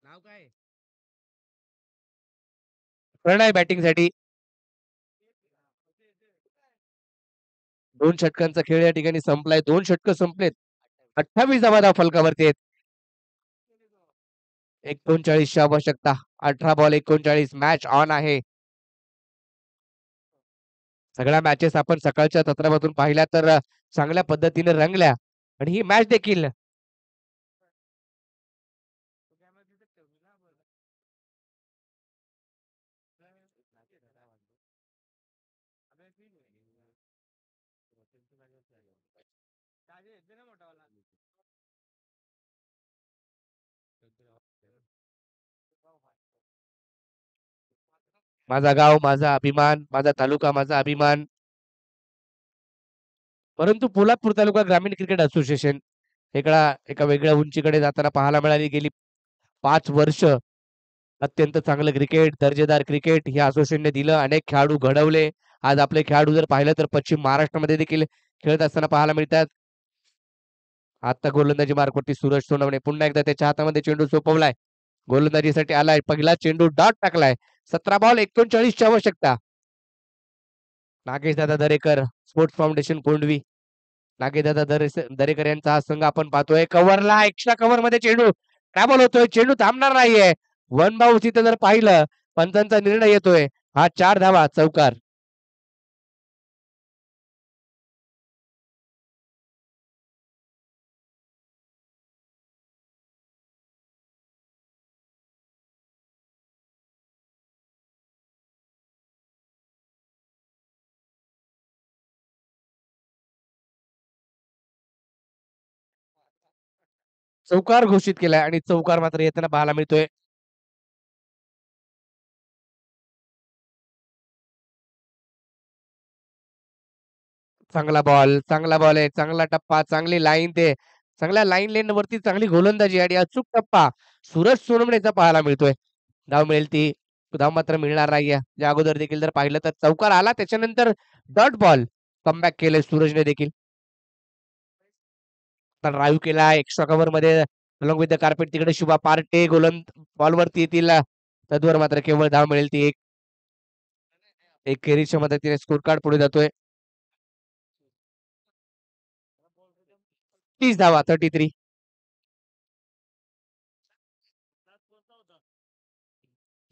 नाव काय? प्रणय बॅटिंगसाठी. 2 षटकांचा खेळ या ठिकाणी संपलाय. 2 षटकं संपलेत. 28 धावा फलकावरती आहेत. 39ची आवश्यकता. 18 बॉल 39 मॅच ऑन आहे. सगळ्या मॅचेस आपण सकाळच्या सत्रामधून पाहिल्या तर चांगल्या पद्धतीने रंगल्या आणि ही मॅच देखील माझा गाव माझा अभिमान, माझा तालुका माझा अभिमान. परंतु पोलादपूर तालुका ग्रामीण क्रिकेट असोसिएशन एका वेगळ्या उंचीकडे जाताना पाहायला मिळाली. गेली 5 वर्ष अत्यंत चांगलं क्रिकेट, दर्जेदार क्रिकेट या असोसिएशनने दिलं. अनेक खेळाडू घडवले. आज आपले खेळाडू जर पाहिलं तर पश्चिम महाराष्ट्रामध्ये देखील खेळत असताना पाहायला मिळतात. आता गोलंदाजी मार्कवरती सूरज सोनवणे पुन्हा एकदा त्याच्या हातामध्ये चेंडू सोपवलाय. गोलंदाजीसाठी आलाय. पहिला चेंडू डॉट टाकलाय. 17 बॉल 39ची आवश्यकता. नागेशदादा दरेकर, स्पोर्ट्स फाउंडेशन कोंडवी. नागेशदादा दरेकर यांचा हा संघ आपण पाहतोय. कव्हरला एक्स्ट्रा कव्हर मध्ये चेंडू ट्रॅव्हल होतोय. चेंडू थांबणार नाहीये. वन बाउन्स इथं जर पाहिलं पंचांचा निर्णय येतोय. हा 4 धावा चौकार. चौकार घोषित केलाय आणि चौकार मात्र येताना पाहायला मिळतोय. चांगला बॉल आहे. चांगला टप्पा, चांगली लाईन ते चांगल्या लाईन लेन वरती चांगली गोलंदाजी आणि अचूक टप्पा सूरज सोनवणेचा पाहायला मिळतोय. धाव मिळेल ती धाव मात्र मिळणार नाहीये. या अगोदर देखील जर पाहिलं तर चौकार आला त्याच्यानंतर डॉट बॉल कमबॅक केले सूरजने देखील. ड्राईव्ह केला एक्स्ट्रा कव्हर मध्ये अलॉंग विथ द कार्पेट तिकडे शुभा पार्टे बॉलवरती येतील. तद्वर मात्र केवळ धाव मिळेल ती एक खेरीच्या मदतीने स्कोर कार्ड पुढे जातोय. 30 धावा 33.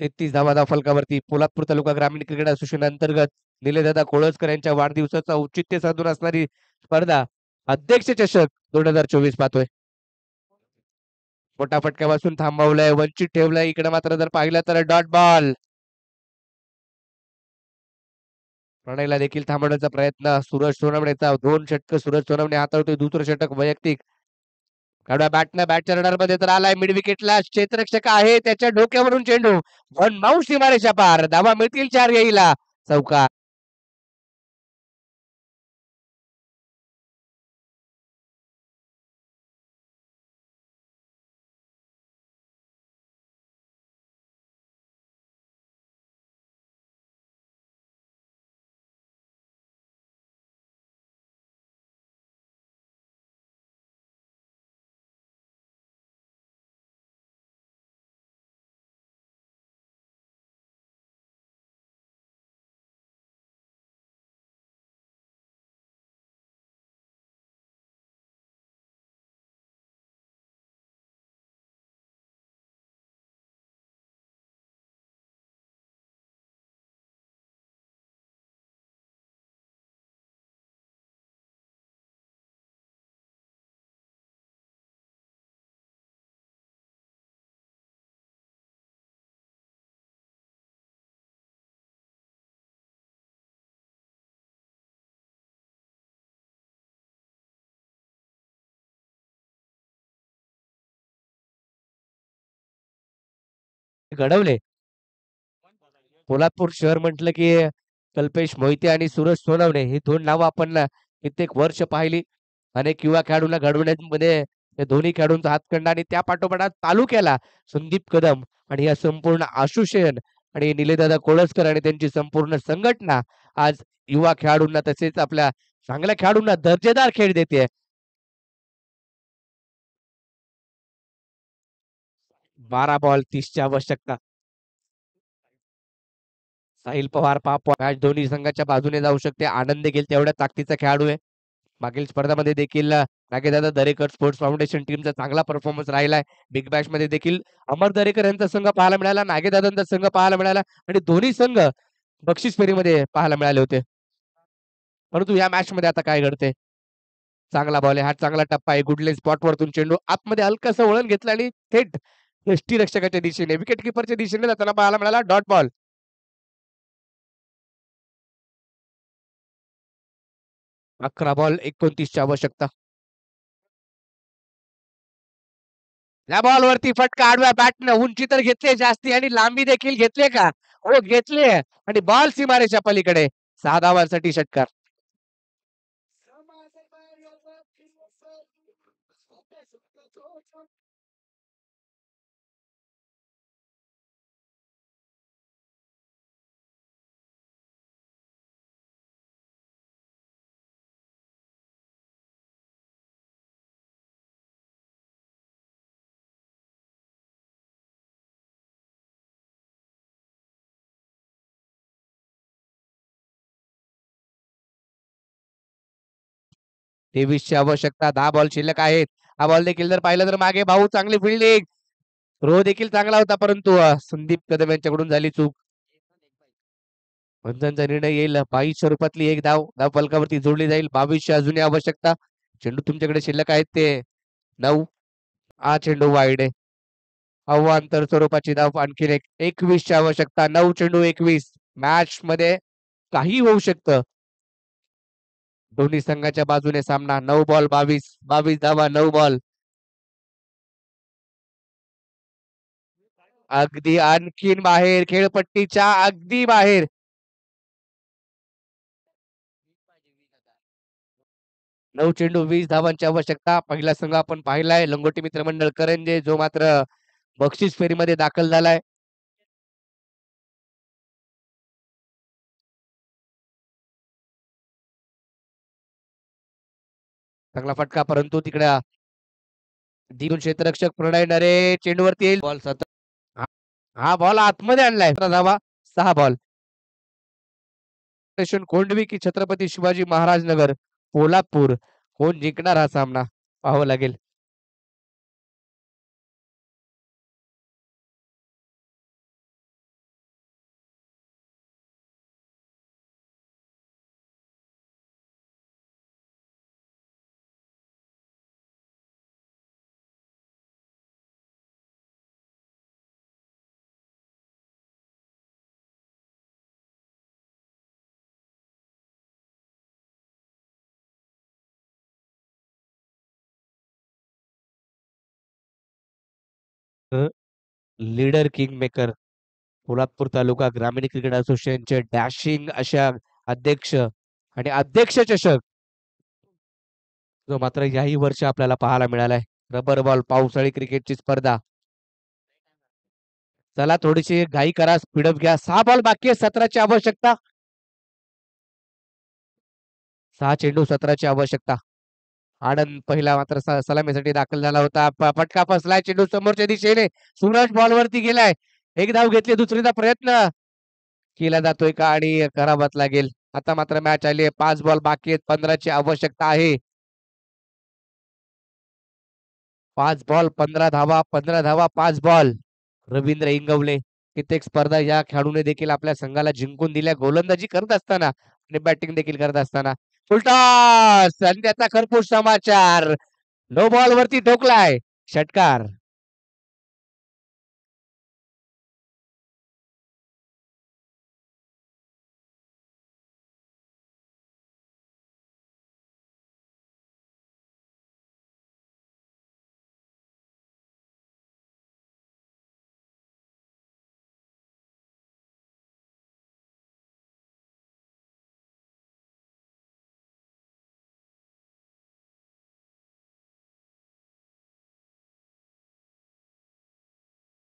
तेहतीस धावा फलकावरती. पोलादपूर तालुका ग्रामीण क्रिकेट असोसिएशन अंतर्गत निलेदादा कोळसकर यांच्या वाढदिवसाचा औचित्य साधून असणारी स्पर्धा अध्यक्ष चषक 2024 पाहतोय. मोठा फटक्यापासून थांबवलंय. वंचित ठेवलंय. इकडे मात्र जर पाहिलं तर डॉट बॉल. प्रणयला देखील थांबवण्याचा प्रयत्न सूरज सोनवणेचा. 2 षटक सूरज सोनवणे हाताळतोय. दुसरं षटक वैयक्तिक. काढा बॅटच्या रडार मध्ये तर आलाय. मिड विकेटला क्षेत्ररक्षक आहे. त्याच्या डोक्यावरून चेंडू वन बाउंस सीमारेषा पार. धावा मिळतील 4 येईला चौकार. घडवले. पोलादपूर शहर म्हटलं की कल्पेश मोहिते आणि सूरज सोनवणे ही दोन नावं आपण कित्येक वर्ष पाहिली. अनेक युवा खेळाडूंना घडवण्यामध्ये या दोन्ही खेळाडूंचा हातखंडा आणि त्या पाठोपाठ तालुक्याला संदीप कदम आणि या संपूर्ण आशुशयन आणि निलेदादा कोळसकर आणि त्यांची संपूर्ण संघटना आज युवा खेळाडूंना तसेच आपल्या चांगल्या खेळाडूंना दर्जेदार खेळ देते. 12 बॉल 30 ची आवश्यकता. साहिल पवार मॅच दोन्ही संघाच्या बाजूने जाऊ शकते. आनंद देखील तेवढ्या ताकदीचा खेळाडू आहे. मागील स्पर्धामध्ये देखील नागेदादा दरेकर स्पोर्ट्स फाउंडेशन टीमचा चांगला परफॉर्मन्स राहिलाय. बिग बॅश मध्ये देखील अमर दरेकर यांचा संघ पाहायला मिळाला, नागेदादांचा संघ पाहायला मिळाला आणि दोन्ही संघ बक्षीस फेरीमध्ये पाहायला मिळाले होते. परंतु या मॅच मध्ये आता काय घडते? चांगला बॉल आहे, हा चांगला टप्पा आहे. गुडले स्पॉट वरतून चेंडू आतमध्ये हलकसं वळण घेतलं आणि थेट यष्टीरक्षकाच्या दिशेने विकेट किपरच्या दिशेने जाताना पाहायला मिळाला डॉट बॉल. 11 बॉल 29 ची आवश्यकता. या बॉलवरती फटका आडव्या बॅटनं उंची तर घेतली जास्ती आणि लांबी देखील घेतली का? हो घेतली आणि बॉल सीमारेच्या पलीकडे 6 धावांसाठी षटकार. तेवीस ची आवश्यकता. 10 बॉल शिल्लक आहेत. हा बॉल देखील जर पाहिलं तर मागे भाऊ चांगली फिल्डिंग. थ्रो देखील चांगला होता परंतु संदीप कदम यांच्याकडून झाली चूक. पंचांचा निर्णय येईल. 22 स्वरूपातली एक धाव धाव फलकावरती जोडली जाईल. 22 ची अजूनही आवश्यकता. चेंडू तुमच्याकडे शिल्लक आहेत ते 9. हा चेंडू वाईड आहे. अवांतर स्वरूपाची धाव आणखीन एक. 21 ची आवश्यकता. 9 चेंडू 21. मॅच मध्ये काही होऊ शकतं. दोन्ही संघाच्या बाजूने सामना. 9 बॉल 22. 22 धावा 9 बॉल. अगदी आणखीन बाहेर खेळपट्टीच्या अगदी बाहेर. 9 चेंडू 20 धावांची आवश्यकता. पहिला संघ आपण पाहिलाय लंगोटी मित्रमंडळ करंजे जो मात्र बक्षीस फेरीमध्ये दाखल झालाय. चांगला फटका परंतु तिकडे दिगून क्षेत्ररक्षक प्रणय नरे चेंडूवरती येईल. बॉल हा बॉल आतमध्ये आणलाय. धावा 6 बॉल. स्टेशन कोंडवी की छत्रपती शिवाजी महाराज नगर पोलादपूर कोण जिंकणार हा सामना पाहावं लागेल. लीडर किंग मेकर पोलादपूर तालुका ग्रामीण क्रिकेट असोसिएशनचे डॅशिंग अशा अध्यक्ष आणि अध्यक्ष चषक जो मात्र याही वर्षी आपल्याला पाहायला मिळालाय. रबर बॉल पावसाळी क्रिकेटची स्पर्धा. चला थोडीशी घाई करा स्पीडअप घ्या. 6 बॉल बाकी आहे. 17 ची आवश्यकता. 6 चेंडू 17 ची आवश्यकता. आनंद पहिला मात्र सलामीसाठी दाखल झाला होता. फटका फसलाय चेंडू समोरच्या दिशेने. सूरज बॉलवरती गेलाय. एक धाव घेतली. दुसरीचा प्रयत्न केला जातोय का आणि करावाच लागेल. आता मात्र मॅच आली आहे. 5 बॉल बाकी आहेत. 15 ची आवश्यकता आहे. 5 बॉल 15 धावा 15 धावा 5 बॉल. रवींद्र इंगवले कित्येक स्पर्धा या खेळाडूने देखील आपल्या संघाला जिंकून दिल्या. गोलंदाजी करत असताना आणि बॅटिंग देखील करत असताना. फुलटॉस आणि त्याचा खरपूस समाचार. नो बॉल वरती ठोकलाय षटकार.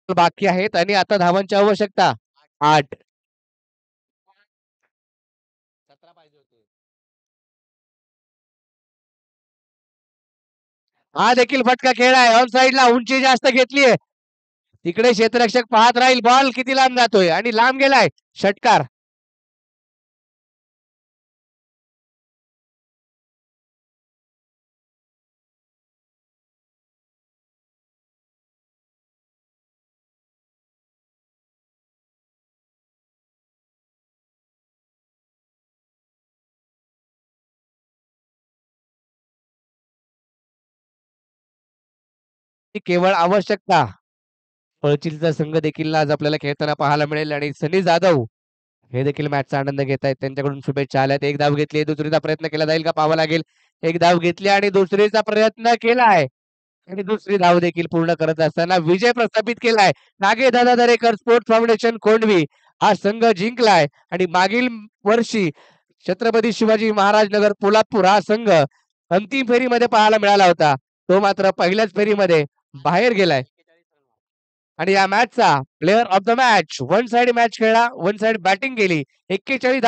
बाकी आहेत आणि आता धावांची आवश्यकता 8. हा देखील फटका खेळ आहे. ऑन साइडला उंची जास्त घेतलीये. तिकडे क्षेत्ररक्षक पाहत राहील बॉल किती लांब जातोय आणि लांब गेलाय षटकार. केवळ आवश्यकता. पळचिलचा संघ देखील आज आपल्याला खेळताना पाहायला मिळेल आणि सनी जाधव हे देखील मॅचचा आनंद घेत आहेत. त्यांच्याकडून शुभेच्छा आल्यात. एक धाव घेतली, दुसरीचा प्रयत्न केला जाईल का पाहावं लागेल. एक धाव घेतली आणि दुसरीचा प्रयत्न केलाय आणि दुसरी धाव देखील पूर्ण करत असताना विजय प्रस्थापित केलाय. नागे दादा दरेकर स्पोर्ट्स फाउंडेशन कोंडवी हा संघ जिंकलाय आणि मागील वर्षी छत्रपती शिवाजी महाराज नगर पोलादपूर हा संघ अंतिम फेरीमध्ये पाहायला मिळाला होता. तो मात्र पहिल्याच फेरीमध्ये बाहेर गेलाय. आणि या मॅचचा player of the match one side match खेळला, वन साइड बॅटिंग केली. 41 धावा